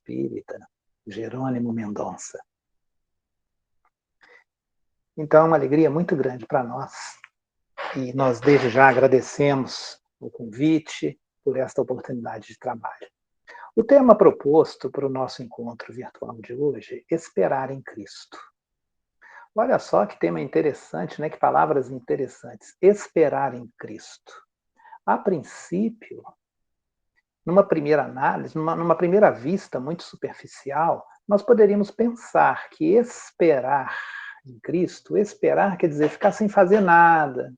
espírita Jerônimo Mendonça. Então, é uma alegria muito grande para nós, e nós desde já agradecemos o convite por esta oportunidade de trabalho. O tema proposto para o nosso encontro virtual de hoje é esperar em Cristo. Olha só que tema interessante, né? Que palavras interessantes. Esperar em Cristo. A princípio, numa primeira análise, numa primeira vista muito superficial, nós poderíamos pensar que esperar em Cristo, esperar quer dizer ficar sem fazer nada,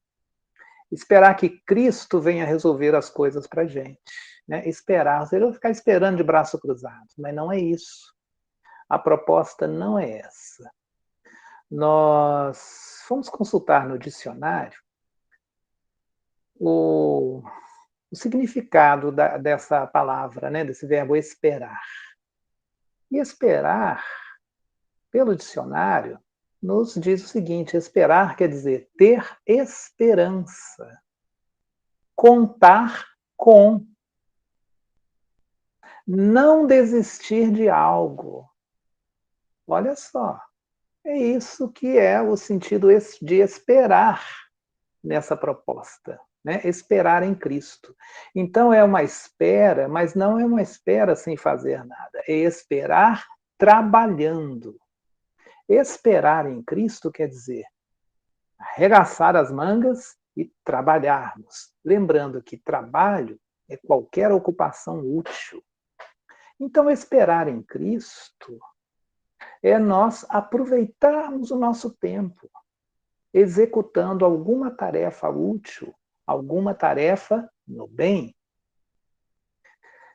esperar que Cristo venha resolver as coisas para a gente. Né? Esperar, seria ficar esperando de braço cruzado, mas não é isso. A proposta não é essa. Nós fomos consultar no dicionário o significado dessa palavra, né, desse verbo esperar. E esperar, pelo dicionário, nos diz o seguinte: esperar quer dizer ter esperança, contar com, não desistir de algo. Olha só, é isso que é o sentido de esperar nessa proposta. Né? Esperar em Cristo. Então é uma espera, mas não é uma espera sem fazer nada. É esperar trabalhando. Esperar em Cristo quer dizer arregaçar as mangas e trabalharmos. Lembrando que trabalho é qualquer ocupação útil. Então, esperar em Cristo é nós aproveitarmos o nosso tempo, executando alguma tarefa útil, alguma tarefa no bem.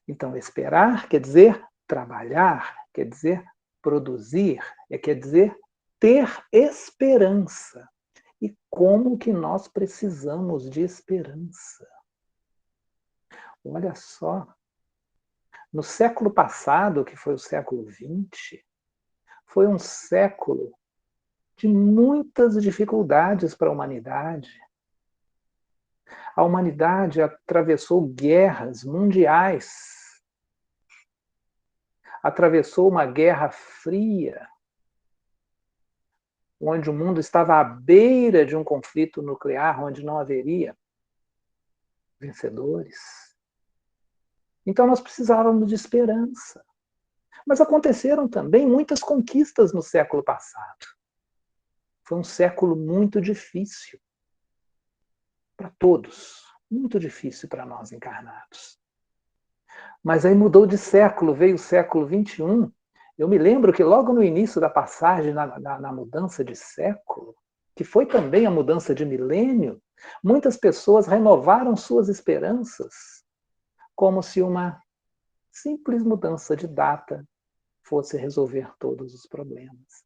Então, esperar quer dizer trabalhar, quer dizer produzir, quer dizer ter esperança. E como que nós precisamos de esperança? Olha só, no século passado, que foi o século XX, foi um século de muitas dificuldades para a humanidade. A humanidade atravessou guerras mundiais, atravessou uma guerra fria, onde o mundo estava à beira de um conflito nuclear, onde não haveria vencedores. Então nós precisávamos de esperança. Mas aconteceram também muitas conquistas no século passado. Foi um século muito difícil para todos, muito difícil para nós encarnados. Mas aí mudou de século, veio o século XXI. Eu me lembro que logo no início da passagem, na mudança de século, que foi também a mudança de milênio, muitas pessoas renovaram suas esperanças, como se uma simples mudança de data fosse resolver todos os problemas.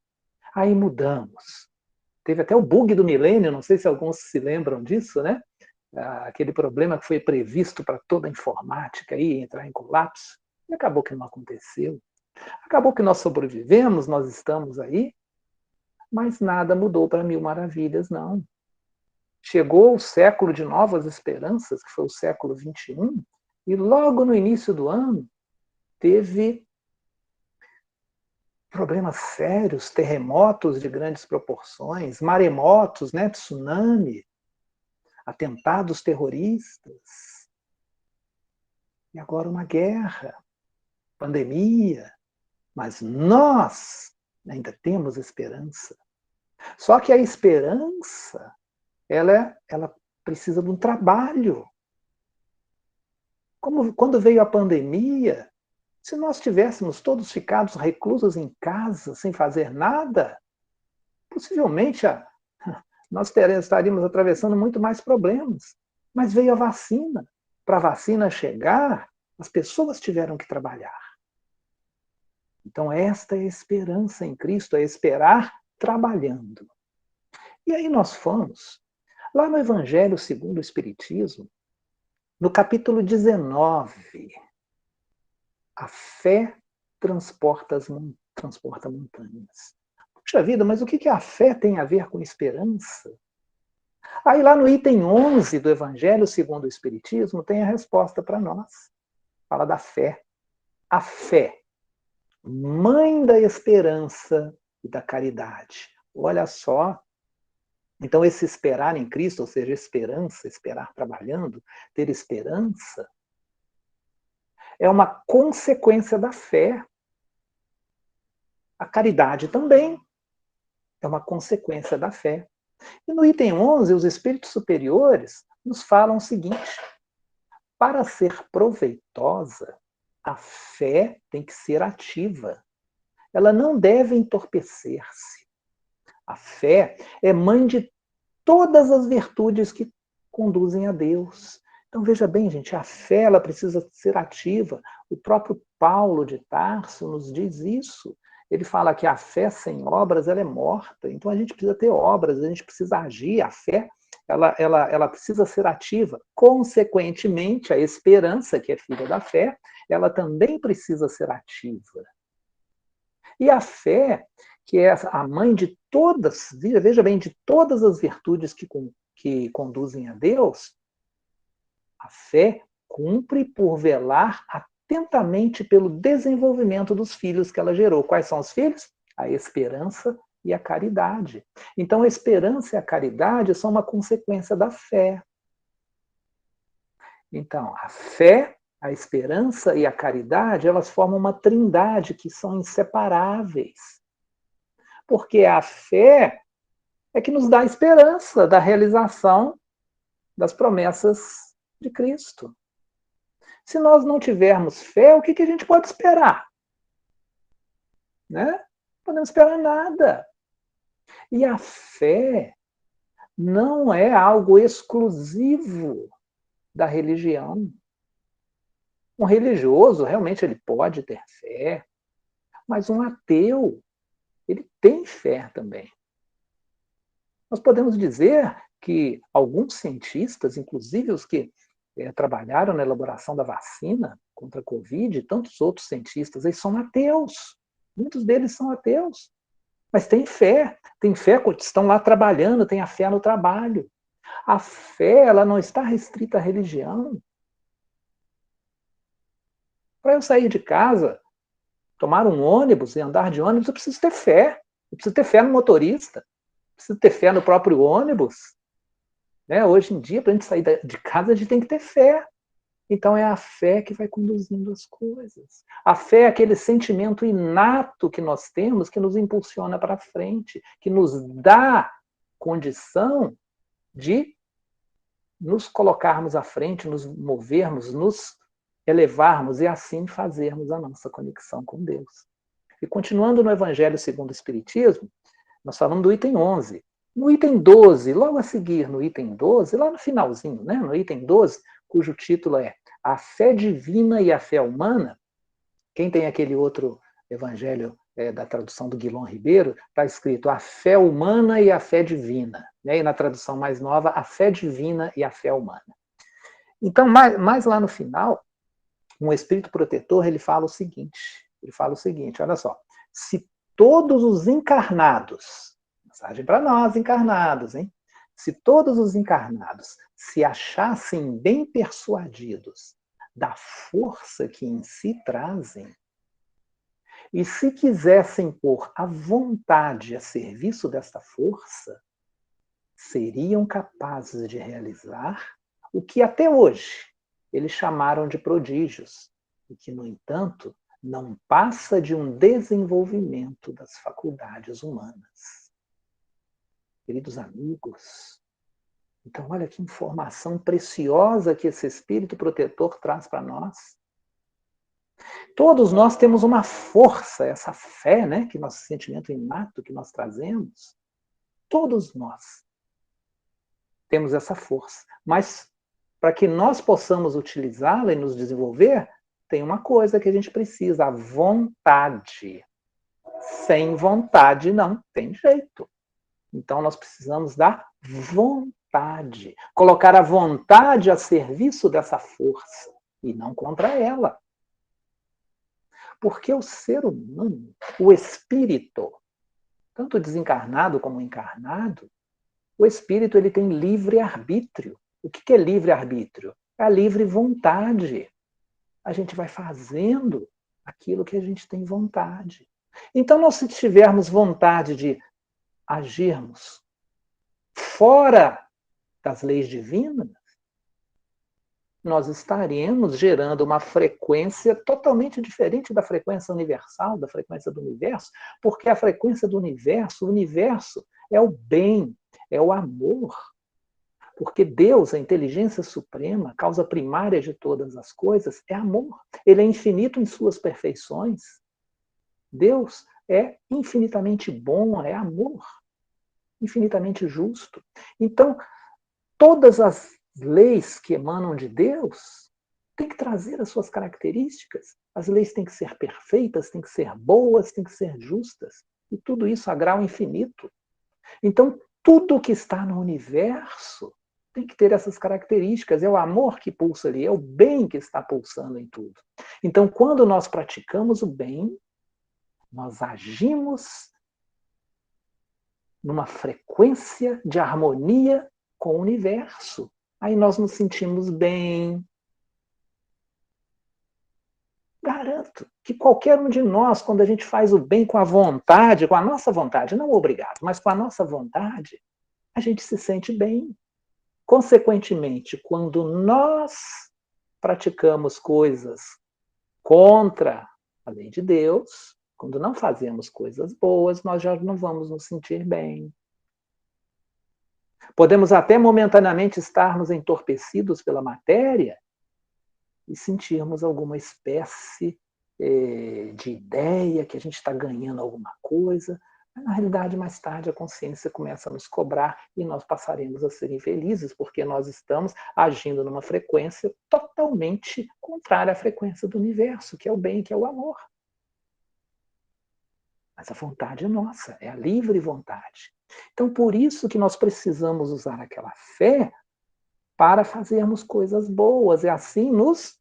Aí mudamos. Teve até o bug do milênio, não sei se alguns se lembram disso, né? Aquele problema que foi previsto para toda a informática aí entrar em colapso, e acabou que não aconteceu. Acabou que nós sobrevivemos, nós estamos aí, mas nada mudou para mil maravilhas, não. Chegou o século de novas esperanças, que foi o século XXI, e logo no início do ano teve problemas sérios, terremotos de grandes proporções, maremotos, né, tsunami, atentados terroristas, e agora uma guerra, pandemia, mas nós ainda temos esperança. Só que a esperança, ela precisa de um trabalho. Como quando veio a pandemia, se nós tivéssemos todos ficados reclusos em casa, sem fazer nada, possivelmente nós estaríamos atravessando muito mais problemas. Mas veio a vacina. Para a vacina chegar, as pessoas tiveram que trabalhar. Então, esta é a esperança em Cristo, é esperar trabalhando. E aí nós fomos, lá no Evangelho segundo o Espiritismo, no capítulo 19, a fé transporta montanhas. Puxa vida, mas o que a fé tem a ver com esperança? Aí lá no item 11 do Evangelho segundo o Espiritismo tem a resposta para nós. Fala da fé. A fé mãe da esperança e da caridade. Olha só. Então, esse esperar em Cristo, ou seja, esperança, esperar trabalhando, ter esperança, é uma consequência da fé. A caridade também é uma consequência da fé. E no item 11, os espíritos superiores nos falam o seguinte: para ser proveitosa, a fé tem que ser ativa. Ela não deve entorpecer-se. A fé é mãe de todas as virtudes que conduzem a Deus. Então veja bem, gente, a fé ela precisa ser ativa. O próprio Paulo de Tarso nos diz isso. Ele fala que a fé sem obras ela é morta. Então a gente precisa ter obras, a gente precisa agir. A fé ela precisa ser ativa. Consequentemente, a esperança, que é filha da fé, ela também precisa ser ativa. E a fé, que é a mãe de todas, veja bem, de todas as virtudes que conduzem a Deus, a fé cumpre por velar atentamente pelo desenvolvimento dos filhos que ela gerou. Quais são os filhos? A esperança e a caridade. Então, a esperança e a caridade são uma consequência da fé. Então, a fé, a esperança e a caridade, elas formam uma trindade que são inseparáveis. Porque a fé é que nos dá a esperança da realização das promessas de Cristo. Se nós não tivermos fé, o que a gente pode esperar? Né? Não podemos esperar nada. E a fé não é algo exclusivo da religião. Um religioso, realmente, ele pode ter fé, mas um ateu, ele tem fé também. Nós podemos dizer que alguns cientistas, inclusive os que trabalharam na elaboração da vacina contra a Covid, e tantos outros cientistas, eles são ateus. Muitos deles são ateus. Mas têm fé, estão lá trabalhando, têm a fé no trabalho. A fé, ela não está restrita à religião. Para eu sair de casa, tomar um ônibus e andar de ônibus, eu preciso ter fé. Eu preciso ter fé no motorista. Eu preciso ter fé no próprio ônibus. Né? Hoje em dia, para a gente sair de casa, a gente tem que ter fé. Então é a fé que vai conduzindo as coisas. A fé é aquele sentimento inato que nós temos que nos impulsiona para frente, que nos dá condição de nos colocarmos à frente, nos movermos, nos elevarmos e assim fazermos a nossa conexão com Deus. E continuando no Evangelho segundo o Espiritismo, nós falamos do item 11. No item 12, logo a seguir no item 12, lá no finalzinho, né, no item 12, cujo título é A Fé Divina e a Fé Humana, quem tem aquele outro evangelho da tradução do Guilom Ribeiro, está escrito A Fé Humana e a Fé Divina, né, e na tradução mais nova, A Fé Divina e a Fé Humana. Então, mais lá no final, um espírito protetor, ele fala o seguinte, olha só, se todos os encarnados, mensagem para nós encarnados, hein? Se todos os encarnados se achassem bem persuadidos da força que em si trazem, e se quisessem pôr a vontade a serviço desta força, seriam capazes de realizar o que até hoje eles chamaram de prodígios, e que, no entanto, não passa de um desenvolvimento das faculdades humanas. Queridos amigos, então olha que informação preciosa que esse espírito protetor traz para nós. Todos nós temos uma força, essa fé, né, que nosso sentimento inato que nós trazemos. Todos nós temos essa força. Mas para que nós possamos utilizá-la e nos desenvolver, tem uma coisa que a gente precisa, a vontade. Sem vontade não tem jeito. Então nós precisamos da vontade. Colocar a vontade a serviço dessa força e não contra ela. Porque o ser humano, o espírito, tanto desencarnado como encarnado, o espírito ele tem livre arbítrio. O que é livre arbítrio? É a livre vontade. A gente vai fazendo aquilo que a gente tem vontade. Então, nós, se tivermos vontade de agirmos fora das leis divinas, nós estaremos gerando uma frequência totalmente diferente da frequência universal, da frequência do universo, porque a frequência do universo, o universo é o bem, é o amor. Porque Deus, a inteligência suprema, a causa primária de todas as coisas, é amor. Ele é infinito em suas perfeições. Deus é infinitamente bom, é amor, infinitamente justo. Então, todas as leis que emanam de Deus têm que trazer as suas características. As leis têm que ser perfeitas, têm que ser boas, têm que ser justas. E tudo isso a grau infinito. Então, tudo que está no universo tem que ter essas características. É o amor que pulsa ali, é o bem que está pulsando em tudo. Então, quando nós praticamos o bem, nós agimos numa frequência de harmonia com o universo. Aí nós nos sentimos bem. Garanto que qualquer um de nós, quando a gente faz o bem com a vontade, com a nossa vontade, não obrigado, mas com a nossa vontade, a gente se sente bem. Consequentemente, quando nós praticamos coisas contra a lei de Deus, quando não fazemos coisas boas, nós já não vamos nos sentir bem. Podemos até momentaneamente estarmos entorpecidos pela matéria e sentirmos alguma espécie de ideia que a gente está ganhando alguma coisa. Mas, na realidade, mais tarde, a consciência começa a nos cobrar e nós passaremos a ser infelizes, porque nós estamos agindo numa frequência totalmente contrária à frequência do universo, que é o bem, que é o amor. Mas a vontade é nossa, é a livre vontade. Então, por isso que nós precisamos usar aquela fé para fazermos coisas boas e assim nos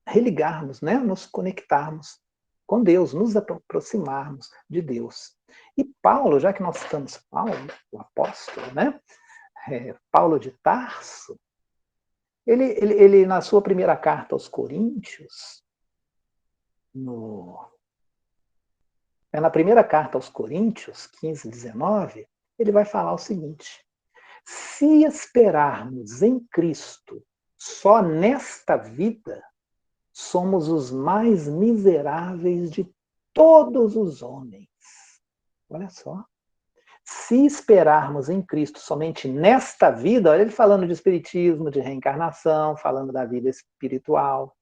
religarmos, né? Nos conectarmos com Deus, nos aproximarmos de Deus. E Paulo, já que nós citamos Paulo, o apóstolo, né? Paulo de Tarso, ele, na sua primeira carta aos Coríntios, na primeira carta aos Coríntios, 15, 19, ele vai falar o seguinte: se esperarmos em Cristo só nesta vida, somos os mais miseráveis de todos os homens. Olha só. Se esperarmos em Cristo somente nesta vida, olha ele falando de espiritismo, de reencarnação, falando da vida espiritual.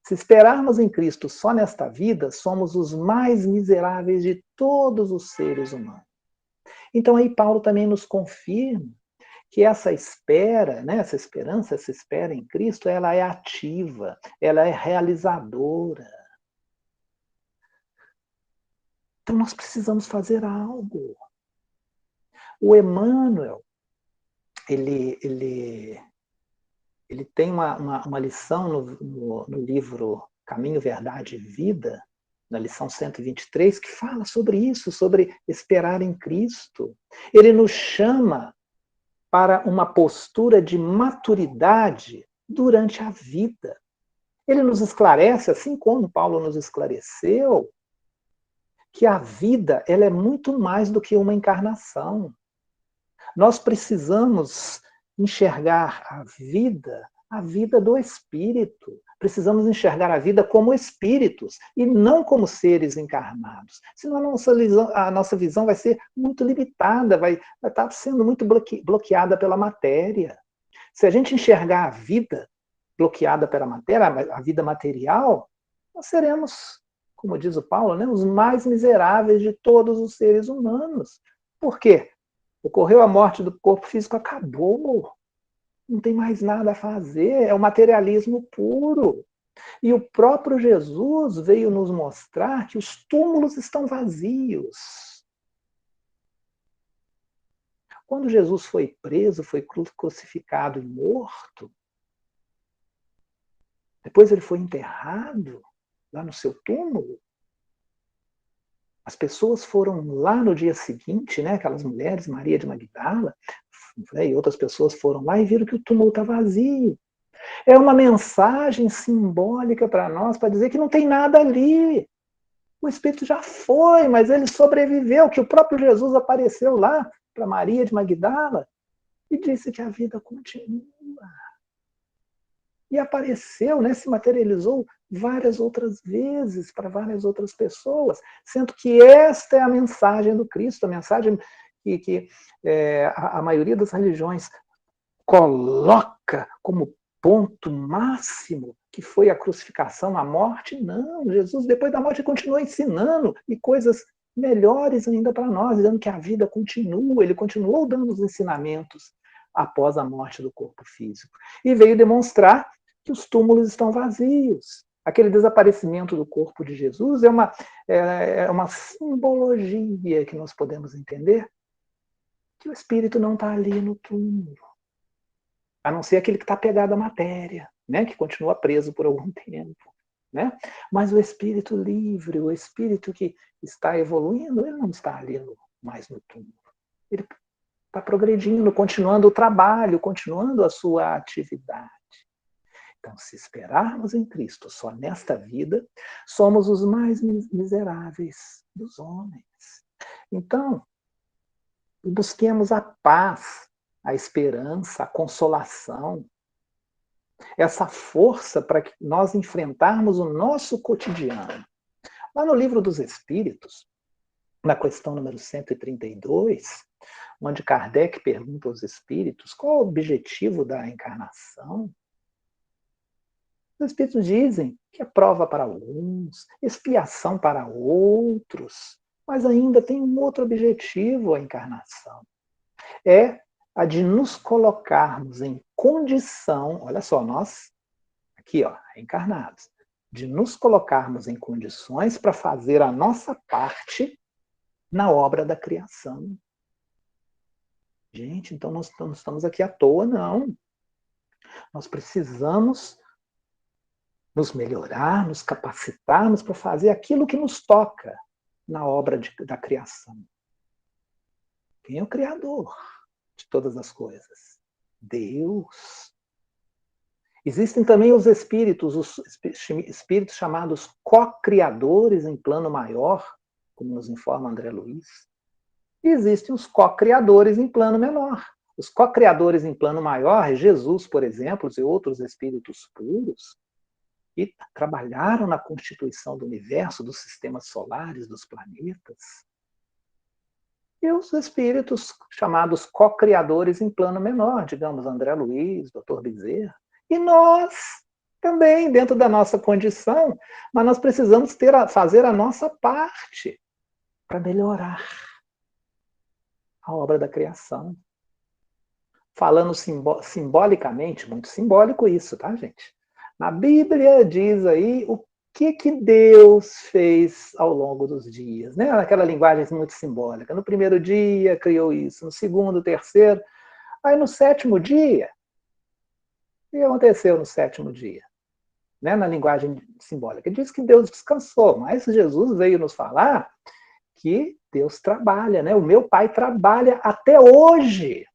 Se esperarmos em Cristo só nesta vida, somos os mais miseráveis de todos os seres humanos. Então aí Paulo também nos confirma que essa espera, né, essa esperança, essa espera em Cristo, ela é ativa, ela é realizadora. Então nós precisamos fazer algo. O Emmanuel, ele tem uma lição no livro Caminho, Verdade e Vida, na lição 123, que fala sobre isso, sobre esperar em Cristo. Ele nos chama para uma postura de maturidade durante a vida. Ele nos esclarece, assim como Paulo nos esclareceu, que a vida ela é muito mais do que uma encarnação. Nós precisamos enxergar a vida do espírito. Precisamos enxergar a vida como espíritos e não como seres encarnados. Senão a nossa visão vai ser muito limitada, vai estar sendo muito bloqueada pela matéria. Se a gente enxergar a vida bloqueada pela matéria, a vida material, nós seremos, como diz o Paulo, né, os mais miseráveis de todos os seres humanos. Por quê? Ocorreu a morte do corpo físico, acabou. Não tem mais nada a fazer, é o materialismo puro. E o próprio Jesus veio nos mostrar que os túmulos estão vazios. Quando Jesus foi preso, foi crucificado e morto, depois ele foi enterrado lá no seu túmulo, as pessoas foram lá no dia seguinte, né, aquelas mulheres, Maria de Magdala, e outras pessoas foram lá e viram que o túmulo está vazio. É uma mensagem simbólica para nós, para dizer que não tem nada ali. O Espírito já foi, mas ele sobreviveu, que o próprio Jesus apareceu lá para Maria de Magdala e disse que a vida continua. E apareceu, né, se materializou várias outras vezes para várias outras pessoas, sendo que esta é a mensagem do Cristo, a mensagem que a maioria das religiões coloca como ponto máximo, que foi a crucificação, a morte. Não, Jesus, depois da morte, continua ensinando e coisas melhores ainda para nós, dizendo que a vida continua, ele continuou dando os ensinamentos após a morte do corpo físico. E veio demonstrar que os túmulos estão vazios. Aquele desaparecimento do corpo de Jesus é uma simbologia que nós podemos entender que o espírito não está ali no túmulo, a não ser aquele que está pegado à matéria, né, que continua preso por algum tempo. Né? Mas o espírito livre, o espírito que está evoluindo, ele não está ali mais no túmulo. Ele está progredindo, continuando o trabalho, continuando a sua atividade. Então, se esperarmos em Cristo só nesta vida, somos os mais miseráveis dos homens. Então, busquemos a paz, a esperança, a consolação, essa força para que nós enfrentarmos o nosso cotidiano. Lá no Livro dos Espíritos, na questão número 132, onde Kardec pergunta aos espíritos qual é o objetivo da encarnação, os espíritos dizem que é prova para alguns, expiação para outros, mas ainda tem um outro objetivo a encarnação. É a de nos colocarmos em condição, olha só, nós, aqui, ó, encarnados, de nos colocarmos em condições para fazer a nossa parte na obra da criação. Gente, então nós não estamos aqui à toa, não. Nós precisamos nos melhorar, nos capacitarmos para fazer aquilo que nos toca na obra da criação. Quem é o Criador de todas as coisas? Deus. Existem também os espíritos chamados co-criadores em plano maior, como nos informa André Luiz. E existem os co-criadores em plano menor. Os co-criadores em plano maior, Jesus, por exemplo, e outros espíritos puros, que trabalharam na constituição do universo, dos sistemas solares, dos planetas. E os espíritos chamados co-criadores em plano menor, digamos, André Luiz, Dr. Bezerra. E nós também, dentro da nossa condição, mas nós precisamos fazer a nossa parte para melhorar a obra da criação. Falando simbolicamente, muito simbólico isso, tá, gente? Na Bíblia diz aí o que Deus fez ao longo dos dias, né? Aquela linguagem muito simbólica. No primeiro dia criou isso, no segundo, terceiro. Aí no sétimo dia, o que aconteceu no sétimo dia? Né? Na linguagem simbólica. Diz que Deus descansou, mas Jesus veio nos falar que Deus trabalha, né? O meu Pai trabalha até hoje.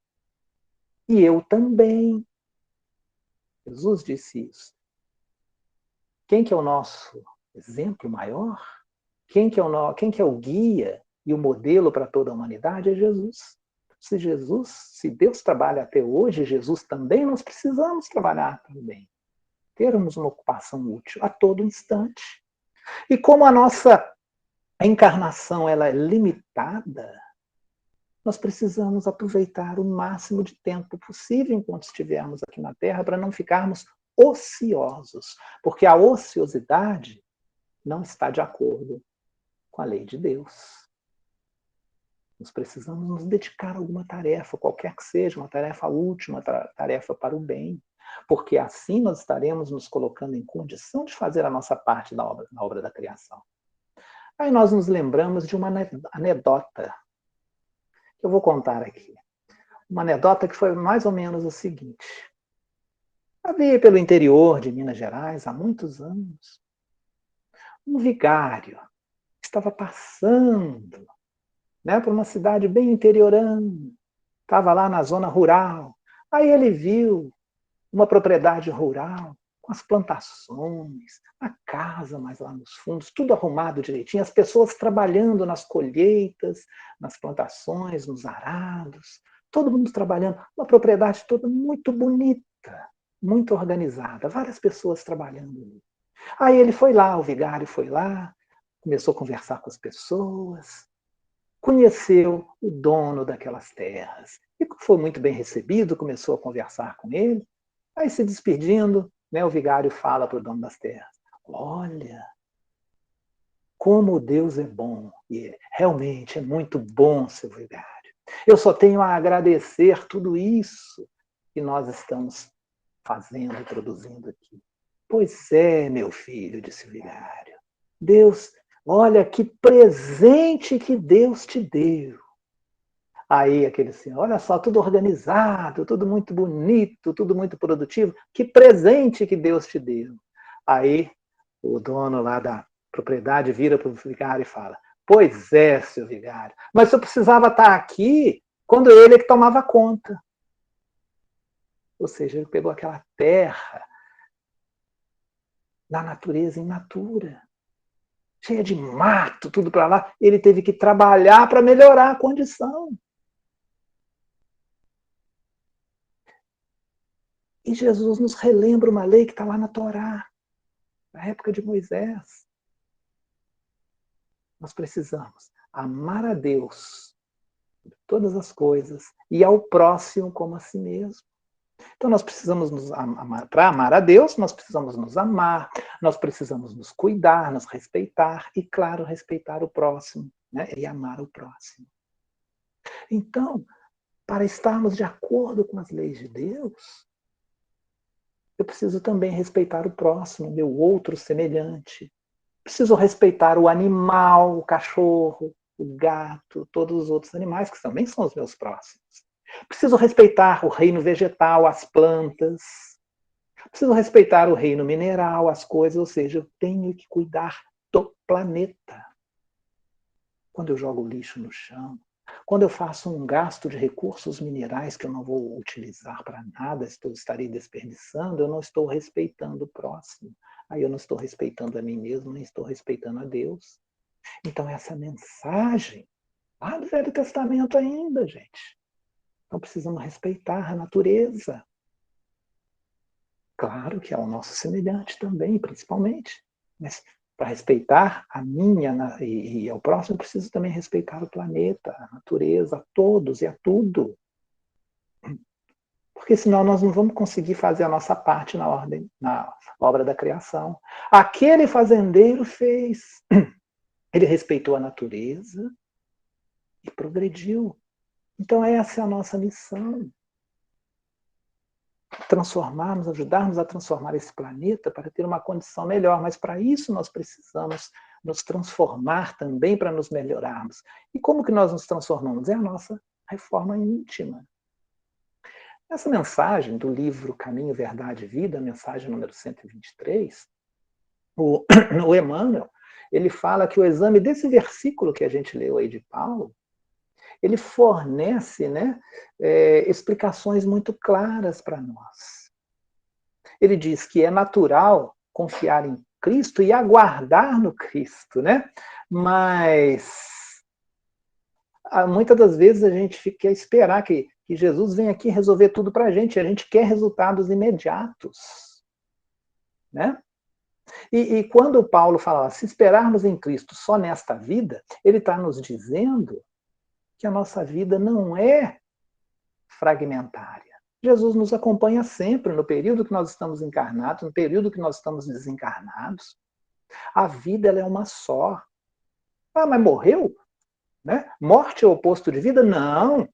E eu também. Jesus disse isso. Quem que é o nosso exemplo maior? Quem que é o guia e o modelo para toda a humanidade? É Jesus. Se Deus trabalha até hoje, Jesus também, nós precisamos trabalhar também. Termos uma ocupação útil a todo instante. E como a nossa encarnação ela é limitada, nós precisamos aproveitar o máximo de tempo possível enquanto estivermos aqui na Terra para não ficarmos ociosos, porque a ociosidade não está de acordo com a lei de Deus. Nós precisamos nos dedicar a alguma tarefa, qualquer que seja, uma tarefa útil, uma tarefa para o bem, porque assim nós estaremos nos colocando em condição de fazer a nossa parte na obra da criação. Aí nós nos lembramos de uma anedota que eu vou contar aqui. Uma anedota que foi mais ou menos o seguinte. Havia pelo interior de Minas Gerais, há muitos anos, um vigário que estava passando, né, por uma cidade bem interiorana, estava lá na zona rural. Aí ele viu uma propriedade rural, com as plantações, a casa mais lá nos fundos, tudo arrumado direitinho, as pessoas trabalhando nas colheitas, nas plantações, nos arados, todo mundo trabalhando, uma propriedade toda muito bonita, muito organizada, várias pessoas trabalhando ali. Aí ele foi lá, o vigário foi lá, começou a conversar com as pessoas, conheceu o dono daquelas terras, e foi muito bem recebido, começou a conversar com ele. Aí, se despedindo, né, o vigário fala para o dono das terras: olha, como Deus é bom, e realmente é muito bom, seu vigário. Eu só tenho a agradecer tudo isso que nós estamos fazendo e produzindo aqui. Pois é, meu filho, disse o vigário. Deus, olha que presente que Deus te deu. Aí aquele senhor, olha só, tudo organizado, tudo muito bonito, tudo muito produtivo. Que presente que Deus te deu. Aí o dono lá da propriedade vira para o vigário e fala: pois é, seu vigário, mas eu precisava estar aqui quando ele é que tomava conta. Ou seja, ele pegou aquela terra na natureza imatura, cheia de mato, tudo para lá. Ele teve que trabalhar para melhorar a condição. E Jesus nos relembra uma lei que está lá na Torá, na época de Moisés. Nós precisamos amar a Deus sobre todas as coisas e ao próximo como a si mesmo. Então nós precisamos nos amar. Para amar a Deus, nós precisamos nos amar, nós precisamos nos cuidar, nos respeitar e, claro, respeitar o próximo, né? E amar o próximo. Então, para estarmos de acordo com as leis de Deus, eu preciso também respeitar o próximo, meu outro semelhante. Preciso respeitar o animal, o cachorro, o gato, todos os outros animais que também são os meus próximos. Preciso respeitar o reino vegetal, as plantas. Preciso respeitar o reino mineral, as coisas, ou seja, eu tenho que cuidar do planeta. Quando eu jogo lixo no chão, quando eu faço um gasto de recursos minerais que eu não vou utilizar para nada, estarei desperdiçando, eu não estou respeitando o próximo. Aí eu não estou respeitando a mim mesmo, nem estou respeitando a Deus. Então essa mensagem, lá do Velho Testamento ainda, gente. Então precisamos respeitar a natureza. Claro que é o nosso semelhante também, principalmente. Mas para respeitar a minha e ao próximo, eu preciso também respeitar o planeta, a natureza, a todos e a tudo. Porque senão nós não vamos conseguir fazer a nossa parte na obra da criação. Aquele fazendeiro fez. Ele respeitou a natureza e progrediu. Então essa é a nossa missão. Transformarmos, ajudarmos a transformar esse planeta para ter uma condição melhor. Mas para isso nós precisamos nos transformar também para nos melhorarmos. E como que nós nos transformamos? É a nossa reforma íntima. Essa mensagem do livro Caminho, Verdade e Vida, mensagem número 123, o Emmanuel, ele fala que o exame desse versículo que a gente leu aí de Paulo, ele fornece, né, explicações muito claras para nós. Ele diz que é natural confiar em Cristo e aguardar no Cristo, né? Mas muitas das vezes a gente quer esperar que Jesus venha aqui resolver tudo para a gente quer resultados imediatos, né? E quando Paulo fala, se esperarmos em Cristo só nesta vida, ele está nos dizendo que a nossa vida não é fragmentária. Jesus nos acompanha sempre, no período que nós estamos encarnados, no período que nós estamos desencarnados. A vida ela é uma só. Ah, mas morreu? Né? Morte é o oposto de vida? Não.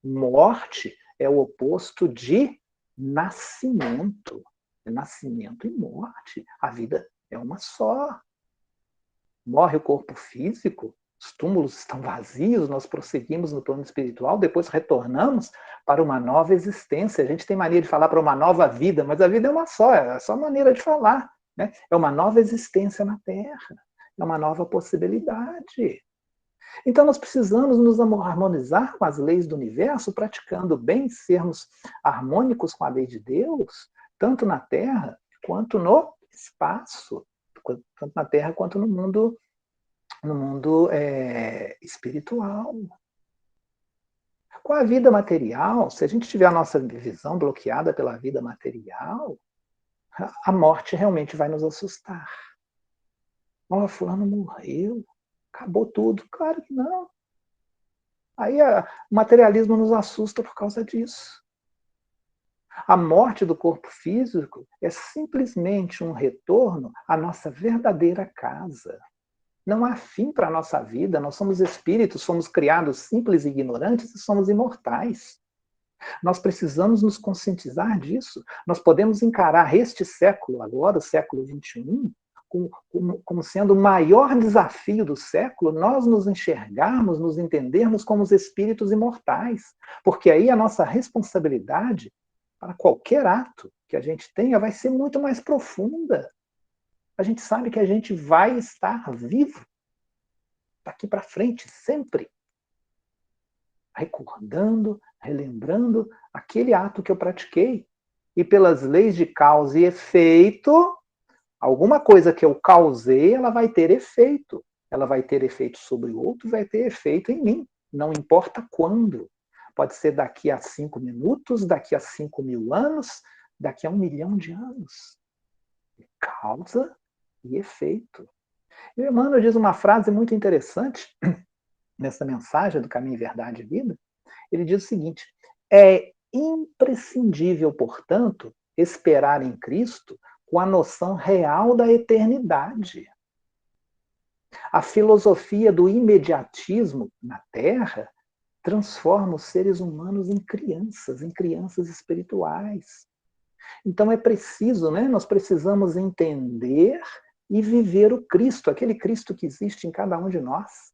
Morte é o oposto de nascimento. É nascimento e morte. A vida é uma só. Morre o corpo físico, os túmulos estão vazios, nós prosseguimos no plano espiritual, depois retornamos para uma nova existência. A gente tem mania de falar para uma nova vida, mas a vida é uma só, é só maneira de falar. Né? É uma nova existência na Terra, é uma nova possibilidade. Então nós precisamos nos harmonizar com as leis do universo, praticando o bem, sermos harmônicos com a lei de Deus, tanto na Terra quanto no espaço, tanto na Terra quanto no mundo espiritual. Com a vida material, se a gente tiver a nossa visão bloqueada pela vida material, a morte realmente vai nos assustar. Ó, fulano morreu, acabou tudo. Claro que não. Aí o materialismo nos assusta por causa disso. A morte do corpo físico é simplesmente um retorno à nossa verdadeira casa. Não há fim para a nossa vida, nós somos espíritos, somos criados simples e ignorantes e somos imortais. Nós precisamos nos conscientizar disso. Nós podemos encarar este século agora, o século XXI, como sendo o maior desafio do século, nós nos enxergarmos, nos entendermos como os espíritos imortais. Porque aí a nossa responsabilidade para qualquer ato que a gente tenha vai ser muito mais profunda. A gente sabe que a gente vai estar vivo daqui para frente, sempre. Recordando, relembrando aquele ato que eu pratiquei. E pelas leis de causa e efeito, alguma coisa que eu causei, ela vai ter efeito. Ela vai ter efeito sobre o outro, vai ter efeito em mim. Não importa quando. Pode ser daqui a 5 minutos, daqui a 5.000 anos, daqui a 1 milhão de anos. Causa e efeito. E o Emmanuel diz uma frase muito interessante nessa mensagem do Caminho, Verdade e Vida. Ele diz o seguinte: é imprescindível, portanto, esperar em Cristo com a noção real da eternidade. A filosofia do imediatismo na Terra transforma os seres humanos em crianças espirituais. Então é preciso, né? Nós precisamos entender e viver o Cristo, aquele Cristo que existe em cada um de nós.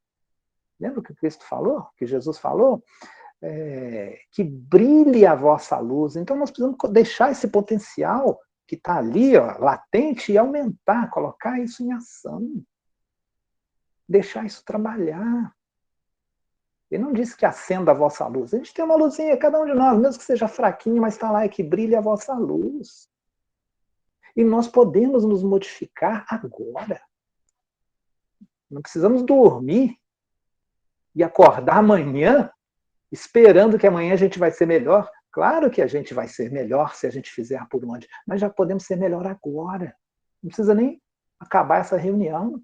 Lembra o que Cristo falou? Que Jesus falou? Que brilhe a vossa luz. Então nós precisamos deixar esse potencial que está ali, ó, latente, e aumentar, colocar isso em ação. Deixar isso trabalhar. Ele não disse que acenda a vossa luz. A gente tem uma luzinha, cada um de nós, mesmo que seja fraquinho, mas está lá, é que brilhe a vossa luz. E nós podemos nos modificar agora. Não precisamos dormir e acordar amanhã esperando que amanhã a gente vai ser melhor. Claro que a gente vai ser melhor se a gente fizer por onde, mas já podemos ser melhor agora. Não precisa nem acabar essa reunião.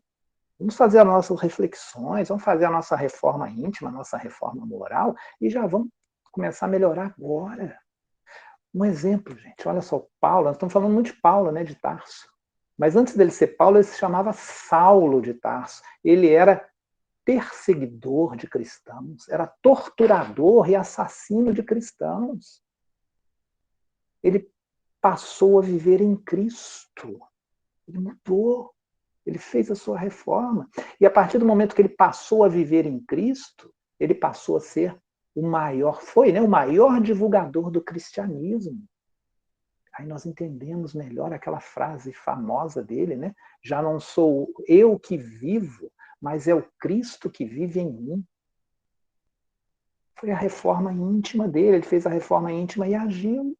Vamos fazer as nossas reflexões, vamos fazer a nossa reforma íntima, a nossa reforma moral, e já vamos começar a melhorar agora. Um exemplo, gente, olha só, Paulo, nós estamos falando muito de Paulo, né, de Tarso. Mas antes dele ser Paulo, ele se chamava Saulo de Tarso. Ele era perseguidor de cristãos, era torturador e assassino de cristãos. Ele passou a viver em Cristo. Ele mudou. Ele fez a sua reforma. E a partir do momento que ele passou a viver em Cristo, ele passou a ser o maior, foi, né, o maior divulgador do cristianismo. Aí nós entendemos melhor aquela frase famosa dele, né? Já não sou eu que vivo, mas é o Cristo que vive em mim. Foi a reforma íntima dele, ele fez a reforma íntima e agiu.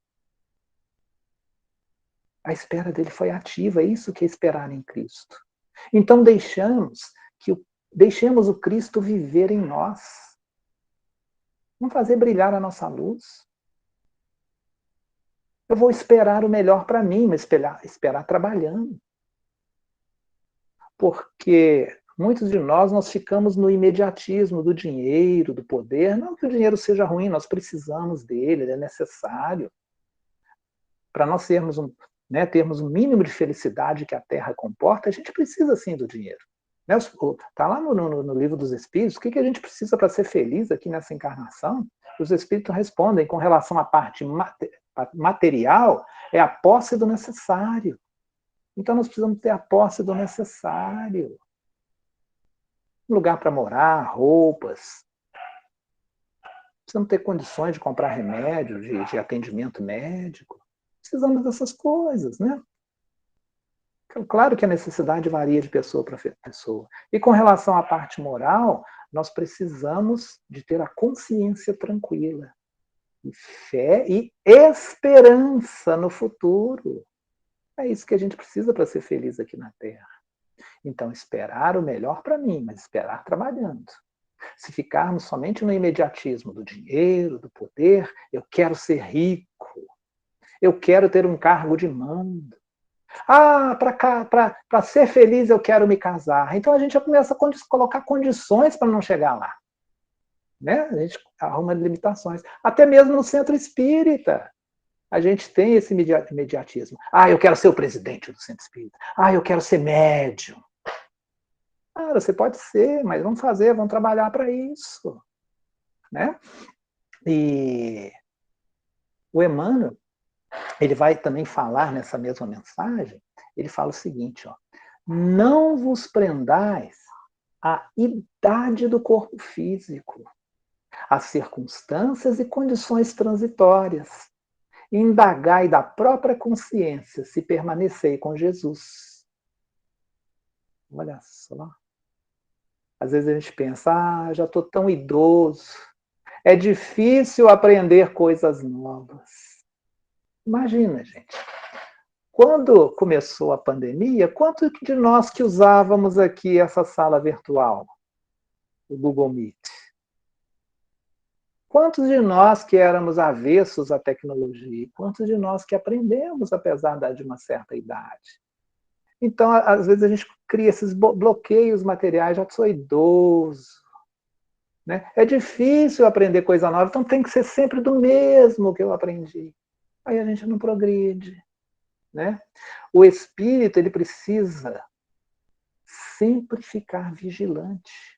A espera dele foi ativa, é isso que é esperar em Cristo. Então deixemos o Cristo viver em nós. Vamos fazer brilhar a nossa luz. Eu vou esperar o melhor para mim, mas esperar trabalhando. Porque muitos de nós ficamos no imediatismo do dinheiro, do poder. Não que o dinheiro seja ruim, nós precisamos dele, ele é necessário. Para nós termos um mínimo de felicidade que a Terra comporta, a gente precisa sim do dinheiro. Está lá no Livro dos Espíritos, o que a gente precisa para ser feliz aqui nessa encarnação? Os Espíritos respondem com relação à parte material, é a posse do necessário. Então nós precisamos ter a posse do necessário. Um lugar para morar, roupas. Precisamos ter condições de comprar remédio, de atendimento médico. Precisamos dessas coisas, né? Claro que a necessidade varia de pessoa para pessoa. E com relação à parte moral, nós precisamos de ter a consciência tranquila, e fé e esperança no futuro. É isso que a gente precisa para ser feliz aqui na Terra. Então, esperar o melhor para mim, mas esperar trabalhando. Se ficarmos somente no imediatismo do dinheiro, do poder, eu quero ser rico, eu quero ter um cargo de mando. Ah, para ser feliz eu quero me casar. Então a gente já começa a colocar condições para não chegar lá. Né? A gente arruma limitações. Até mesmo no centro espírita, a gente tem esse imediatismo. Ah, eu quero ser o presidente do centro espírita. Ah, eu quero ser médium. Cara, você pode ser, mas vamos fazer, vamos trabalhar para isso. Né? E o Emmanuel, ele vai também falar nessa mesma mensagem, ele fala o seguinte, ó, não vos prendais à idade do corpo físico, às circunstâncias e condições transitórias. Indagai da própria consciência se permanecei com Jesus. Olha só. Às vezes a gente pensa, já estou tão idoso, é difícil aprender coisas novas. Imagina, gente. Quando começou a pandemia, quantos de nós que usávamos aqui essa sala virtual, o Google Meet? Quantos de nós que éramos avessos à tecnologia? Quantos de nós que aprendemos apesar de uma certa idade? Então, às vezes a gente cria esses bloqueios materiais, já sou idoso. Né? É difícil aprender coisa nova, então tem que ser sempre do mesmo que eu aprendi. Aí a gente não progride. Né? O espírito ele precisa sempre ficar vigilante,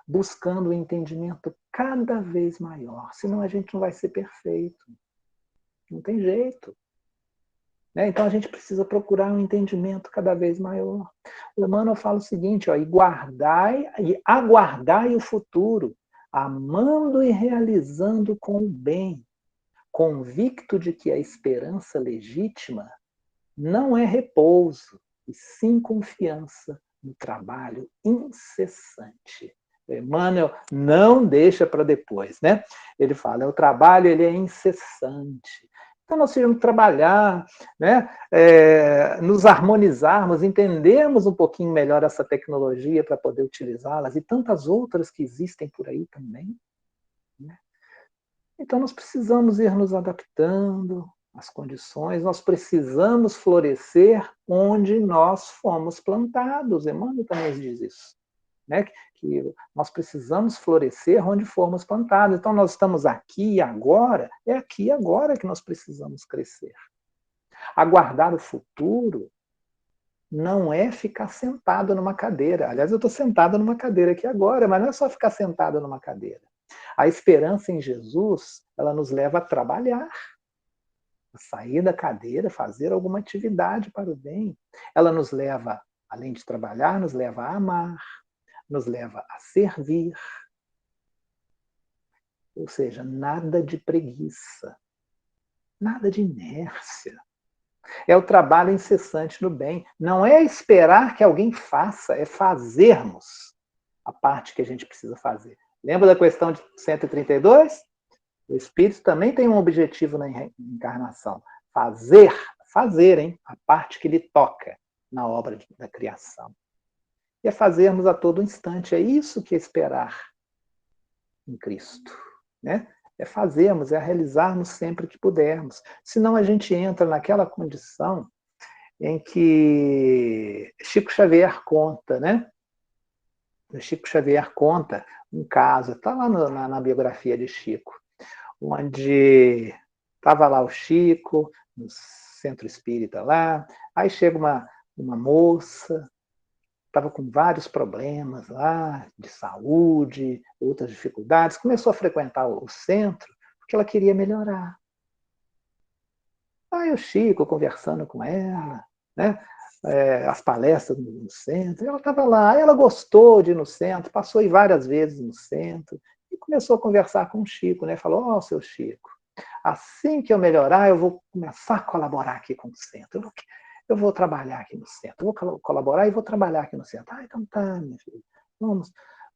buscando o entendimento cada vez maior, senão a gente não vai ser perfeito. Não tem jeito. Né? Então a gente precisa procurar um entendimento cada vez maior. O Emmanuel fala o seguinte, ó, e aguardai o futuro, amando e realizando com o bem, convicto de que a esperança legítima não é repouso, e sim confiança no trabalho incessante. Emmanuel não deixa para depois, né? Ele fala, o trabalho ele é incessante. Então nós temos que trabalhar, né? Nos harmonizarmos, entendermos um pouquinho melhor essa tecnologia para poder utilizá-las e tantas outras que existem por aí também. Né? Então nós precisamos ir nos adaptando às condições, nós precisamos florescer onde nós fomos plantados. Emmanuel também diz isso. Né? Que nós precisamos florescer onde formos plantados. Então nós estamos aqui e agora, é aqui e agora que nós precisamos crescer. Aguardar o futuro não é ficar sentado numa cadeira. Aliás, eu estou sentado numa cadeira aqui agora, mas não é só ficar sentado numa cadeira. A esperança em Jesus, ela nos leva a trabalhar, a sair da cadeira, fazer alguma atividade para o bem. Ela nos leva, além de trabalhar, nos leva a amar, nos leva a servir. Ou seja, nada de preguiça, nada de inércia. É o trabalho incessante no bem. Não é esperar que alguém faça, é fazermos a parte que a gente precisa fazer. Lembra da questão de 132? O espírito também tem um objetivo na encarnação. Fazer, hein? A parte que lhe toca na obra da criação. E é fazermos a todo instante. É isso que é esperar em Cristo. Né? É fazermos, é realizarmos sempre que pudermos. Senão a gente entra naquela condição em que Chico Xavier conta, né? O Chico Xavier conta um caso, está lá na biografia de Chico, onde estava lá o Chico, no centro espírita lá, aí chega uma moça, estava com vários problemas lá, de saúde, outras dificuldades, começou a frequentar o centro, porque ela queria melhorar. Aí o Chico conversando com ela, né? As palestras no centro, ela estava lá, ela gostou de ir no centro, passou aí várias vezes no centro, e começou a conversar com o Chico, né? Falou, ó, seu Chico, assim que eu melhorar, eu vou começar a colaborar aqui com o centro, eu vou trabalhar aqui no centro, eu vou colaborar e vou trabalhar aqui no centro. Ah, então tá, minha filha,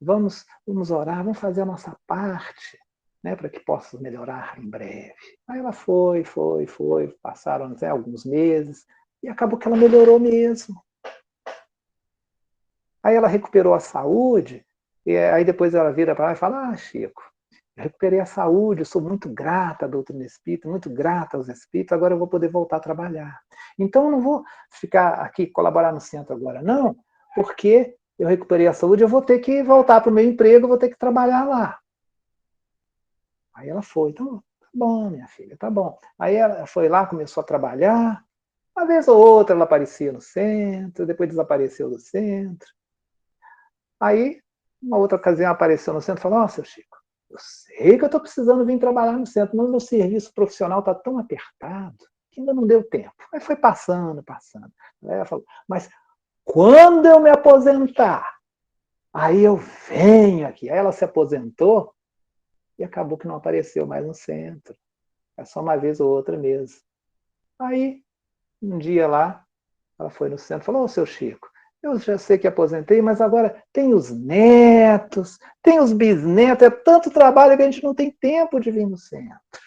vamos orar, vamos fazer a nossa parte, né, para que possa melhorar em breve. Aí ela foi, passaram alguns meses, e acabou que ela melhorou mesmo. Aí ela recuperou a saúde, e aí depois ela vira para lá e fala, Chico, eu recuperei a saúde, eu sou muito grata à doutrina espírita, muito grata aos espíritos, agora eu vou poder voltar a trabalhar. Então eu não vou ficar aqui, colaborar no centro agora, não, porque eu recuperei a saúde, eu vou ter que voltar para o meu emprego, eu vou ter que trabalhar lá. Aí ela foi, então, tá bom, minha filha, tá bom. Aí ela foi lá, começou a trabalhar, uma vez ou outra ela aparecia no centro, depois desapareceu do centro. Aí, uma outra ocasião, apareceu no centro e falou, seu Chico, eu sei que eu estou precisando vir trabalhar no centro, mas meu serviço profissional está tão apertado que ainda não deu tempo. Aí foi passando. Aí ela falou, mas quando eu me aposentar, aí eu venho aqui. Aí ela se aposentou e acabou que não apareceu mais no centro. É só uma vez ou outra mesmo. Aí, um dia lá, ela foi no centro e falou, seu Chico, eu já sei que aposentei, mas agora tem os netos, tem os bisnetos, é tanto trabalho que a gente não tem tempo de vir no centro.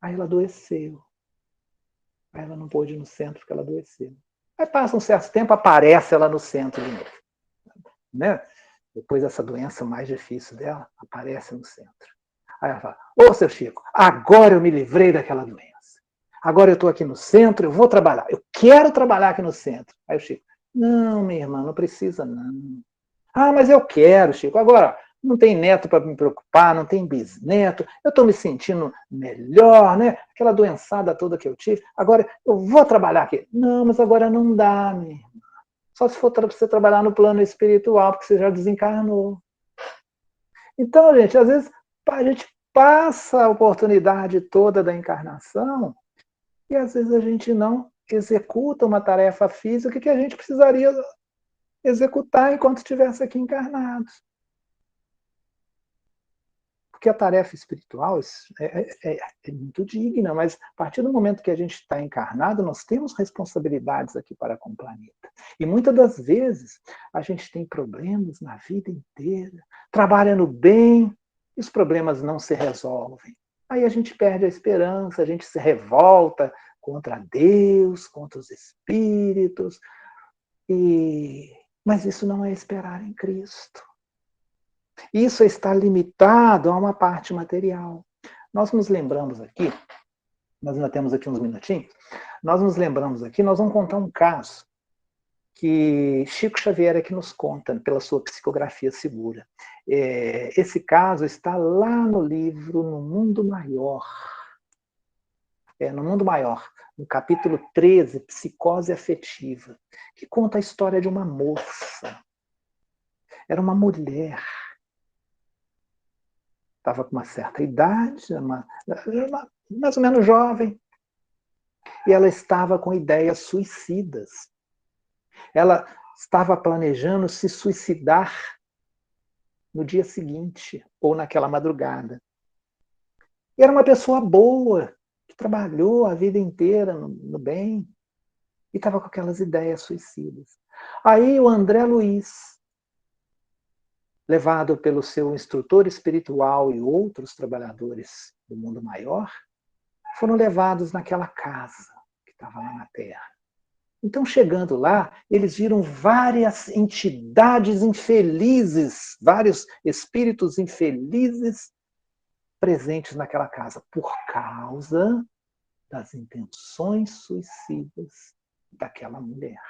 Aí ela adoeceu. Aí ela não pôde ir no centro porque ela adoeceu. Aí passa um certo tempo, aparece ela no centro de novo. Né? Depois dessa doença mais difícil dela, aparece no centro. Aí ela fala, seu Chico, agora eu me livrei daquela doença. Agora eu estou aqui no centro, eu vou trabalhar. Eu quero trabalhar aqui no centro. Aí o Chico, não, minha irmã, não precisa não. Mas eu quero, Chico. Agora, não tem neto para me preocupar, não tem bisneto, eu estou me sentindo melhor, né? Aquela doençada toda que eu tive. Agora, eu vou trabalhar aqui. Não, mas agora não dá, minha irmã. Só se for para você trabalhar no plano espiritual, porque você já desencarnou. Então, gente, às vezes a gente passa a oportunidade toda da encarnação e às vezes a gente não executa uma tarefa física que a gente precisaria executar enquanto estivesse aqui encarnado. Porque a tarefa espiritual é muito digna, mas a partir do momento que a gente está encarnado, nós temos responsabilidades aqui para com o planeta. E muitas das vezes a gente tem problemas na vida inteira, trabalha no bem, e os problemas não se resolvem. Aí a gente perde a esperança, a gente se revolta contra Deus, contra os espíritos, mas isso não é esperar em Cristo. Isso está limitado a uma parte material. Nós nos lembramos aqui, nós ainda temos aqui uns minutinhos, nós nos lembramos aqui, nós vamos contar um caso que Chico Xavier aqui nos conta, pela sua psicografia segura. Esse caso está lá no livro No Mundo Maior. No Mundo Maior, no capítulo 13, Psicose Afetiva, que conta a história de uma moça. Era uma mulher. Estava com uma certa idade, mais ou menos jovem, e ela estava com ideias suicidas. Ela estava planejando se suicidar no dia seguinte, ou naquela madrugada. E era uma pessoa boa, que trabalhou a vida inteira no bem, e estava com aquelas ideias suicidas. Aí o André Luiz, levado pelo seu instrutor espiritual e outros trabalhadores do mundo maior, foram levados naquela casa que estava lá na Terra. Então, chegando lá, eles viram várias entidades infelizes, vários espíritos infelizes presentes naquela casa, por causa das intenções suicidas daquela mulher.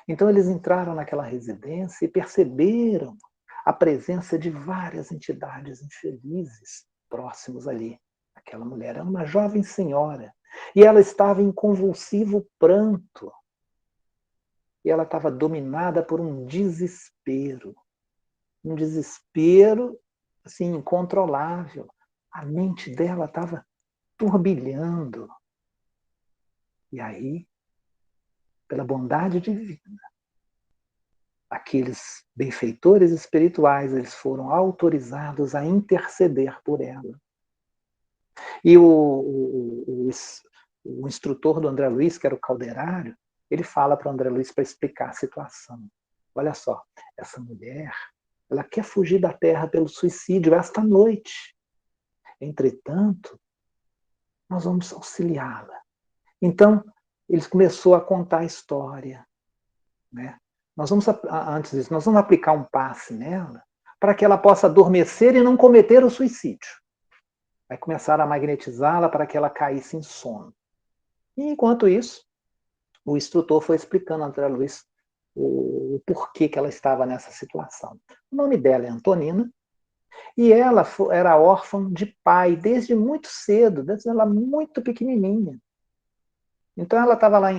Então, eles entraram naquela residência e perceberam a presença de várias entidades infelizes próximos ali. Aquela mulher era uma jovem senhora e ela estava em convulsivo pranto. E ela estava dominada por um desespero assim incontrolável. A mente dela estava turbilhando. E aí, pela bondade divina, aqueles benfeitores espirituais, eles foram autorizados a interceder por ela. E o instrutor do André Luiz, que era o Calderário, ele fala para o André Luiz para explicar a situação. Olha só, essa mulher, Ela quer fugir da Terra pelo suicídio esta noite. Entretanto, nós vamos auxiliá-la. Então, eles começou a contar a história, né? Nós vamos, antes disso, nós vamos aplicar um passe nela para que ela possa adormecer e não cometer o suicídio. Vai começar a magnetizá-la para que ela caísse em sono. E, enquanto isso, o instrutor foi explicando a André Luiz o porquê que ela estava nessa situação. O nome dela é Antonina, e ela era órfã de pai desde muito cedo, desde ela muito pequenininha. Então ela estava lá,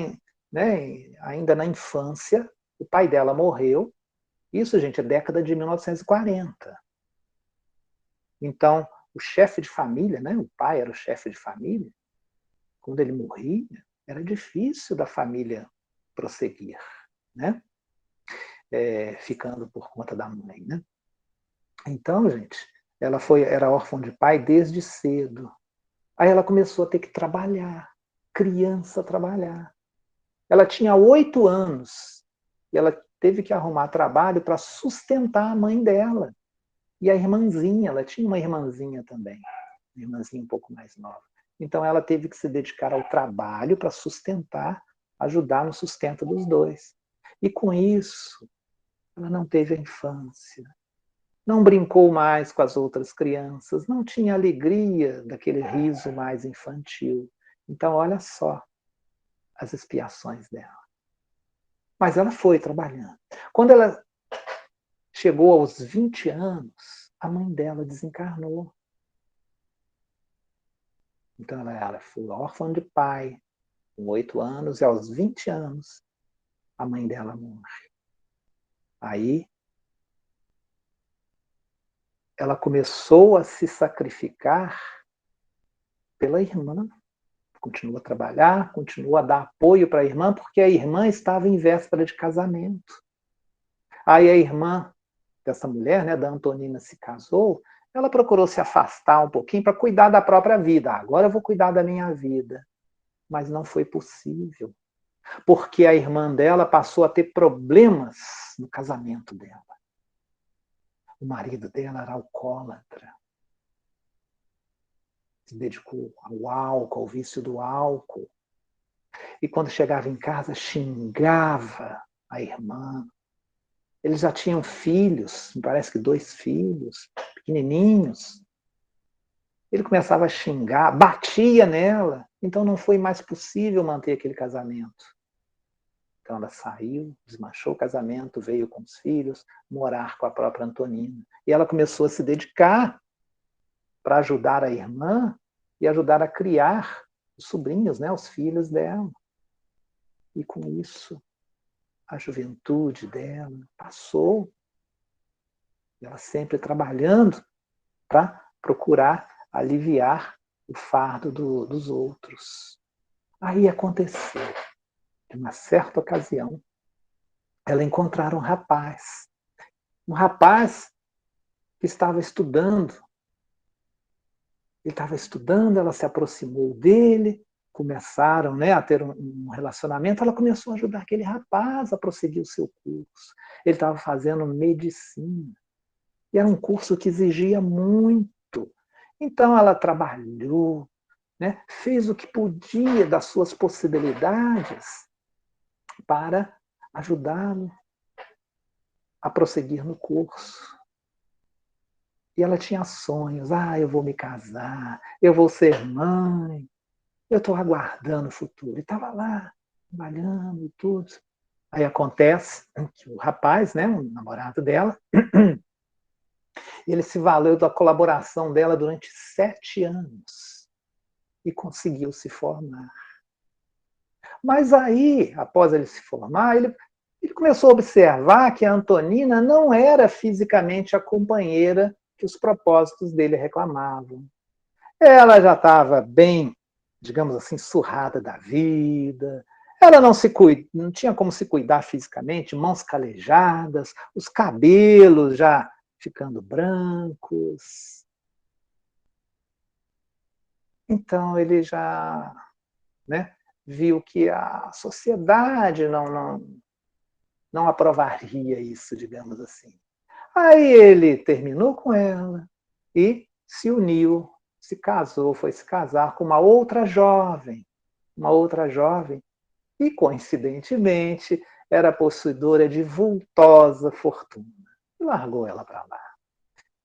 ainda na infância, o pai dela morreu, isso, gente, é década de 1940. Então, o chefe de família, o pai era o chefe de família, quando ele morria, era difícil da família prosseguir, né? Ficando por conta da mãe, né? Então, gente, ela era órfã de pai desde cedo. Aí ela começou a ter que trabalhar, criança trabalhar. Ela tinha 8 anos e ela teve que arrumar trabalho para sustentar a mãe dela. E a irmãzinha, ela tinha uma irmãzinha também, uma irmãzinha um pouco mais nova. Então ela teve que se dedicar ao trabalho para sustentar, ajudar no sustento dos dois. E com isso, ela não teve a infância, não brincou mais com as outras crianças, não tinha alegria daquele riso mais infantil. Então, olha só as expiações dela. Mas ela foi trabalhando. Quando ela chegou aos 20 anos, a mãe dela desencarnou. Então, ela foi órfã de pai, com 8 anos, e aos 20 anos, a mãe dela morre. Aí, ela começou a se sacrificar pela irmã. Continua a trabalhar, continua a dar apoio para a irmã, porque a irmã estava em véspera de casamento. Aí a irmã dessa mulher, da Antonina, se casou, ela procurou se afastar um pouquinho para cuidar da própria vida. Agora eu vou cuidar da minha vida. Mas não foi possível, porque a irmã dela passou a ter problemas no casamento dela. O marido dela era alcoólatra. Se dedicou ao álcool, ao vício do álcool. E quando chegava em casa, xingava a irmã. Eles já tinham filhos, me parece que 2 filhos, pequenininhos. Ele começava a xingar, batia nela. Então não foi mais possível manter aquele casamento. Então ela saiu, desmanchou o casamento, veio com os filhos, morar com a própria Antonina. E ela começou a se dedicar para ajudar a irmã e ajudar a criar os sobrinhos, os filhos dela. E com isso, a juventude dela passou. Ela sempre trabalhando para procurar aliviar o fardo dos outros. Aí aconteceu, em uma certa ocasião, ela encontrar um rapaz que estava estudando. Ele estava estudando, ela se aproximou dele, começaram a ter um relacionamento, ela começou a ajudar aquele rapaz a prosseguir o seu curso. Ele estava fazendo medicina, e era um curso que exigia muito. Então ela trabalhou, fez o que podia das suas possibilidades para ajudá-lo a prosseguir no curso. E ela tinha sonhos, eu vou me casar, eu vou ser mãe, eu estou aguardando o futuro. E estava lá, trabalhando e tudo. Aí acontece que o rapaz, o namorado dela, ele se valeu da colaboração dela durante 7 anos e conseguiu se formar. Mas aí, após ele se formar, ele começou a observar que a Antonina não era fisicamente a companheira que os propósitos dele reclamavam. Ela já estava bem, digamos assim, surrada da vida. Ela não tinha como se cuidar fisicamente, mãos calejadas, os cabelos já ficando brancos. Então ele já viu que a sociedade não aprovaria isso, digamos assim. Aí ele terminou com ela e se uniu, se casou, foi se casar com uma outra jovem, e coincidentemente era possuidora de vultosa fortuna. E largou ela para lá.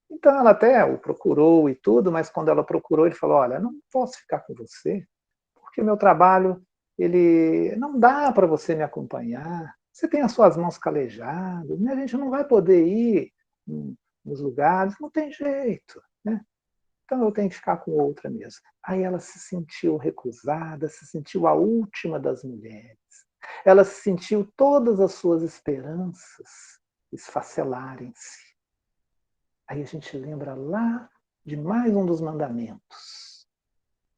Então ela até o procurou e tudo, mas quando ela procurou, ele falou: olha, não posso ficar com você, porque o meu trabalho ele não dá para você me acompanhar. Você tem as suas mãos calejadas, né? A gente não vai poder ir nos lugares, não tem jeito, né? Então eu tenho que ficar com outra mesmo. Aí ela se sentiu recusada, se sentiu a última das mulheres. Ela se sentiu todas as suas esperanças esfacelarem-se. Aí a gente lembra lá de mais um dos mandamentos.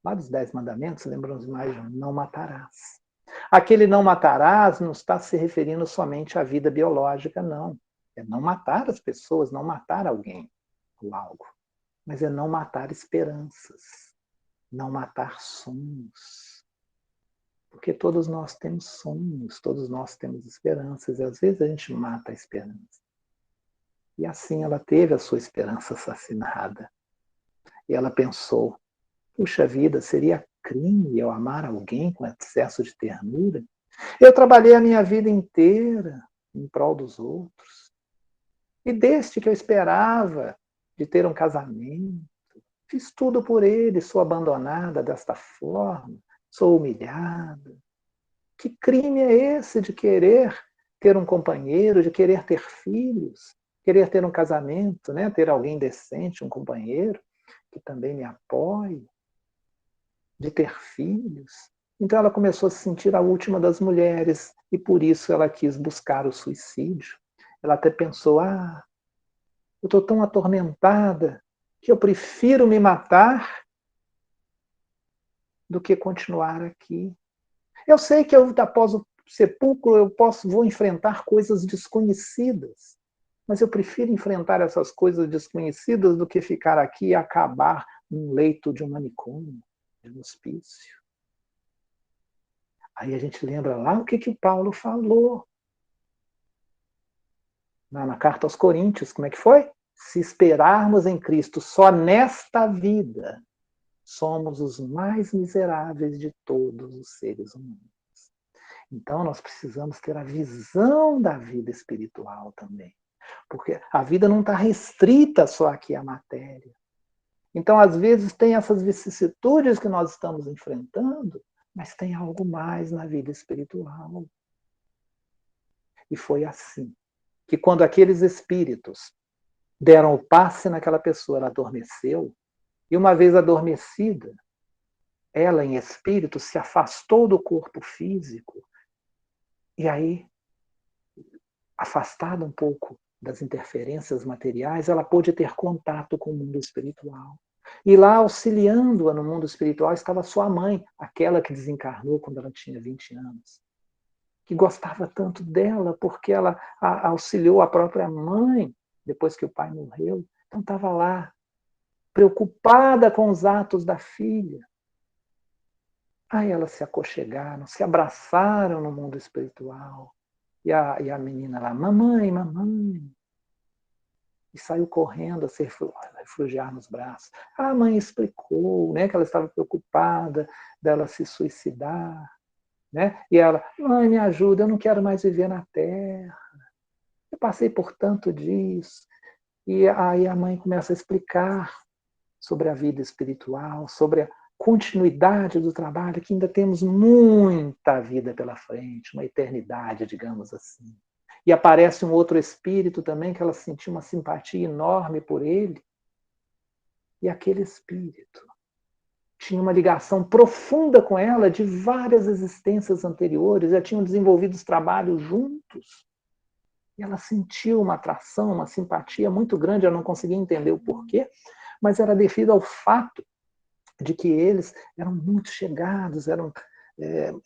Lá dos 10 mandamentos, lembramos mais de um: não matarás. Aquele não matarás não está se referindo somente à vida biológica, não. É não matar as pessoas, não matar alguém ou algo. Mas é não matar esperanças, não matar sonhos. Porque todos nós temos sonhos, todos nós temos esperanças, e às vezes a gente mata a esperança. E assim ela teve a sua esperança assassinada. E ela pensou: puxa vida, seria crime eu amar alguém com excesso de ternura? Eu trabalhei a minha vida inteira em prol dos outros. E desde que eu esperava de ter um casamento, fiz tudo por ele, sou abandonada desta forma, sou humilhada. Que crime é esse de querer ter um companheiro, de querer ter filhos, querer ter um casamento, né? Ter alguém decente, um companheiro que também me apoie, de ter filhos? Então ela começou a se sentir a última das mulheres e por isso ela quis buscar o suicídio. Ela até pensou: eu estou tão atormentada que eu prefiro me matar do que continuar aqui. Eu sei que eu, após o sepulcro vou enfrentar coisas desconhecidas, mas eu prefiro enfrentar essas coisas desconhecidas do que ficar aqui e acabar num leito de um manicômio, de um hospício. Aí a gente lembra lá o que o Paulo falou na carta aos Coríntios. Como é que foi? Se esperarmos em Cristo só nesta vida, somos os mais miseráveis de todos os seres humanos. Então nós precisamos ter a visão da vida espiritual também. Porque a vida não está restrita só aqui à matéria. Então, às vezes, tem essas vicissitudes que nós estamos enfrentando, mas tem algo mais na vida espiritual. E foi assim que, quando aqueles espíritos deram o passe naquela pessoa, ela adormeceu, e uma vez adormecida, ela, em espírito, se afastou do corpo físico, e aí, afastada um pouco das interferências materiais, ela pôde ter contato com o mundo espiritual. E lá, auxiliando-a no mundo espiritual, estava sua mãe, aquela que desencarnou quando ela tinha 20 anos, que gostava tanto dela, porque ela auxiliou a própria mãe depois que o pai morreu. Então estava lá, preocupada com os atos da filha. Aí elas se aconchegaram, se abraçaram no mundo espiritual. E a menina lá: mamãe, mamãe. E saiu correndo a se refugiar nos braços. A mãe explicou, né, que ela estava preocupada dela se suicidar. Né? E ela: mãe, me ajuda, eu não quero mais viver na Terra. Eu passei por tanto disso. E aí a mãe começa a explicar sobre a vida espiritual, sobre a continuidade do trabalho, que ainda temos muita vida pela frente, uma eternidade, digamos assim. E aparece um outro espírito também, que ela sentiu uma simpatia enorme por ele. E aquele espírito tinha uma ligação profunda com ela de várias existências anteriores, já tinham desenvolvido os trabalhos juntos. E ela sentiu uma atração, uma simpatia muito grande, ela não conseguia entender o porquê, mas era devido ao fato de que eles eram muito chegados, eram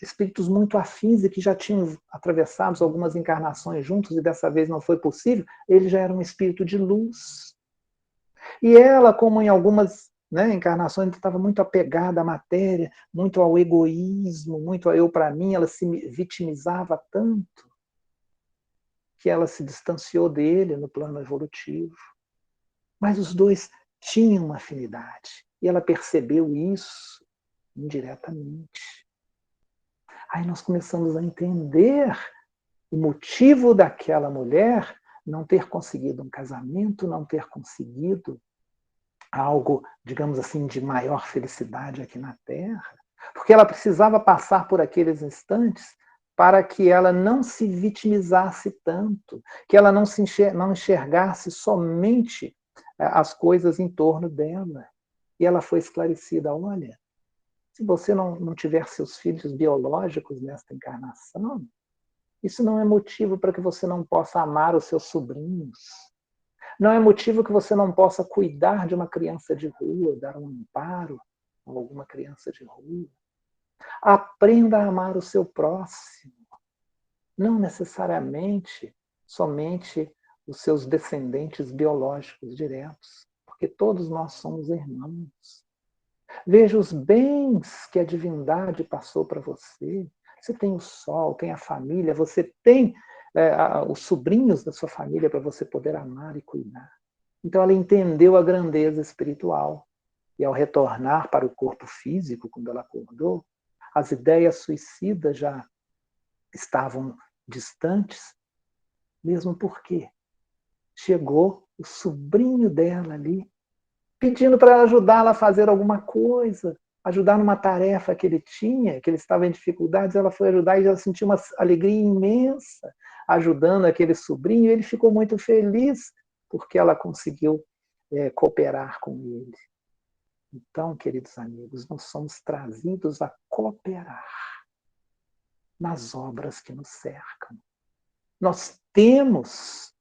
espíritos muito afins e que já tinham atravessado algumas encarnações juntos e dessa vez não foi possível. Ele já era um espírito de luz. E ela, como em algumas, né, encarnações, estava muito apegada à matéria, muito ao egoísmo, muito a eu para mim, ela se vitimizava tanto. que ela se distanciou dele no plano evolutivo. Mas os dois tinham uma afinidade. E ela percebeu isso indiretamente. Aí nós começamos a entender o motivo daquela mulher não ter conseguido um casamento, não ter conseguido algo, digamos assim, de maior felicidade aqui na Terra, porque ela precisava passar por aqueles instantes para que ela não se vitimizasse tanto, que ela não enxergasse somente as coisas em torno dela. E ela foi esclarecida: olha, se você não tiver seus filhos biológicos nesta encarnação, isso não é motivo para que você não possa amar os seus sobrinhos. Não é motivo que você não possa cuidar de uma criança de rua, dar um amparo a alguma criança de rua. Aprenda a amar o seu próximo. Não necessariamente somente os seus descendentes biológicos diretos, porque todos nós somos irmãos. Veja os bens que a divindade passou para você. Você tem o sol, tem a família, você tem os sobrinhos da sua família para você poder amar e cuidar. Então ela entendeu a grandeza espiritual. E ao retornar para o corpo físico, quando ela acordou, as ideias suicidas já estavam distantes, mesmo porque chegou o sobrinho dela ali, pedindo para ela ajudá-la a fazer alguma coisa, ajudar numa tarefa que ele tinha, que ele estava em dificuldades. Ela foi ajudar e já sentiu uma alegria imensa ajudando aquele sobrinho, e ele ficou muito feliz porque ela conseguiu cooperar com ele. Então, queridos amigos, nós somos trazidos a cooperar nas obras que nos cercam. Nós temos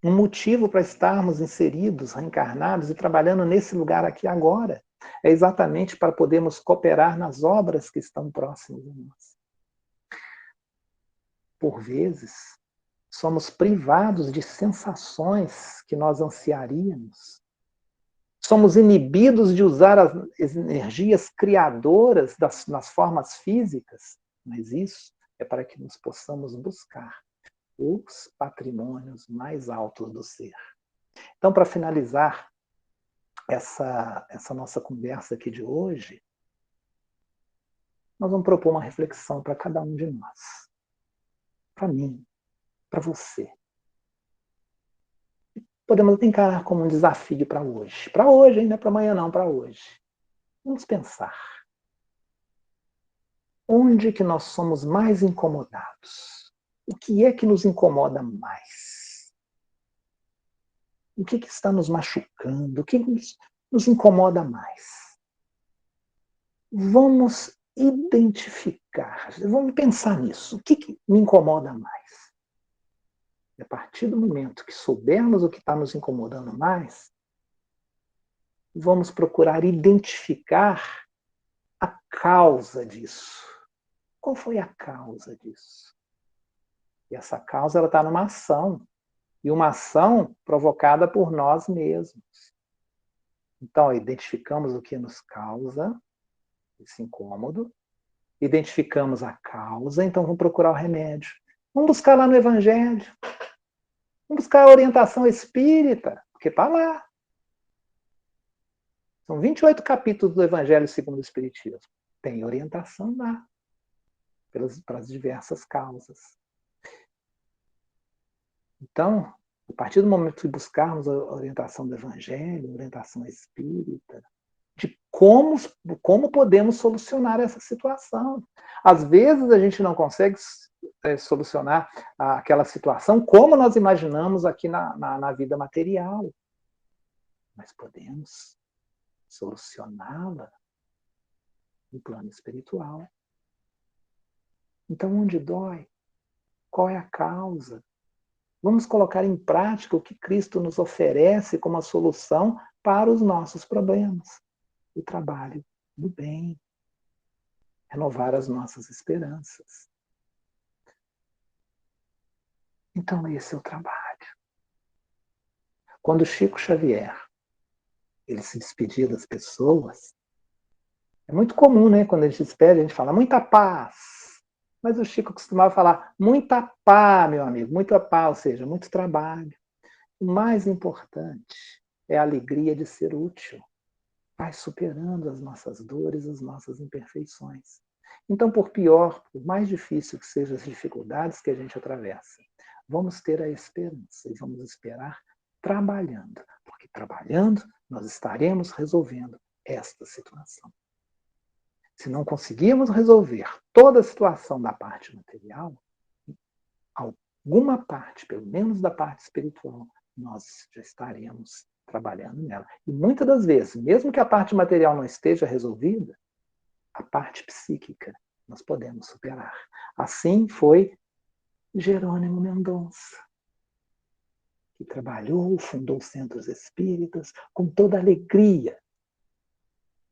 um motivo para estarmos inseridos, reencarnados e trabalhando nesse lugar aqui agora. É exatamente para podermos cooperar nas obras que estão próximas de nós. Por vezes, somos privados de sensações que nós ansiaríamos. Somos inibidos de usar as energias criadoras nas formas físicas, mas isso é para que nós possamos buscar os patrimônios mais altos do ser. Então, para finalizar essa nossa conversa aqui de hoje, nós vamos propor uma reflexão para cada um de nós. Para mim, para você. Podemos encarar como um desafio para hoje. Para hoje, ainda para amanhã não, para hoje. Vamos pensar. Onde que nós somos mais incomodados? O que é que nos incomoda mais? O que está nos machucando? O que nos incomoda mais? Vamos identificar, vamos pensar nisso. O que me incomoda mais? E a partir do momento que soubermos o que está nos incomodando mais, vamos procurar identificar a causa disso. Qual foi a causa disso? E essa causa está numa ação. E uma ação provocada por nós mesmos. Então, identificamos o que nos causa esse incômodo, identificamos a causa, então vamos procurar o remédio. Vamos buscar lá no Evangelho. Vamos buscar a orientação espírita, porque está lá. São 28 capítulos do Evangelho segundo o Espiritismo. Tem orientação lá, para as diversas causas. Então, a partir do momento que buscarmos a orientação do Evangelho, a orientação espírita, de como podemos solucionar essa situação. Às vezes a gente não consegue solucionar aquela situação como nós imaginamos aqui na vida material, mas podemos solucioná-la no plano espiritual. Então, onde dói? Qual é a causa? Vamos colocar em prática o que Cristo nos oferece como a solução para os nossos problemas. O trabalho do bem. Renovar as nossas esperanças. Então, esse é o trabalho. Quando Chico Xavier ele se despedia das pessoas, é muito comum, né? Quando a gente se despede, a gente fala muita paz. Mas o Chico costumava falar, muita pá, meu amigo, muita pá, ou seja, muito trabalho. O mais importante é a alegria de ser útil. Vai superando as nossas dores, as nossas imperfeições. Então, por pior, por mais difícil que sejam as dificuldades que a gente atravessa, vamos ter a esperança e vamos esperar trabalhando, porque trabalhando nós estaremos resolvendo esta situação. Se não conseguirmos resolver toda a situação da parte material, alguma parte, pelo menos da parte espiritual, nós já estaremos trabalhando nela. E muitas das vezes, mesmo que a parte material não esteja resolvida, a parte psíquica nós podemos superar. Assim foi Jerônimo Mendonça, que trabalhou, fundou centros espíritas com toda alegria,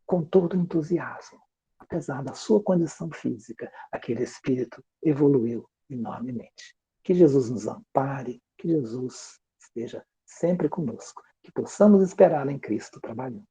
com todo entusiasmo. Apesar da sua condição física, aquele espírito evoluiu enormemente. Que Jesus nos ampare, que Jesus esteja sempre conosco, que possamos esperar em Cristo trabalhando.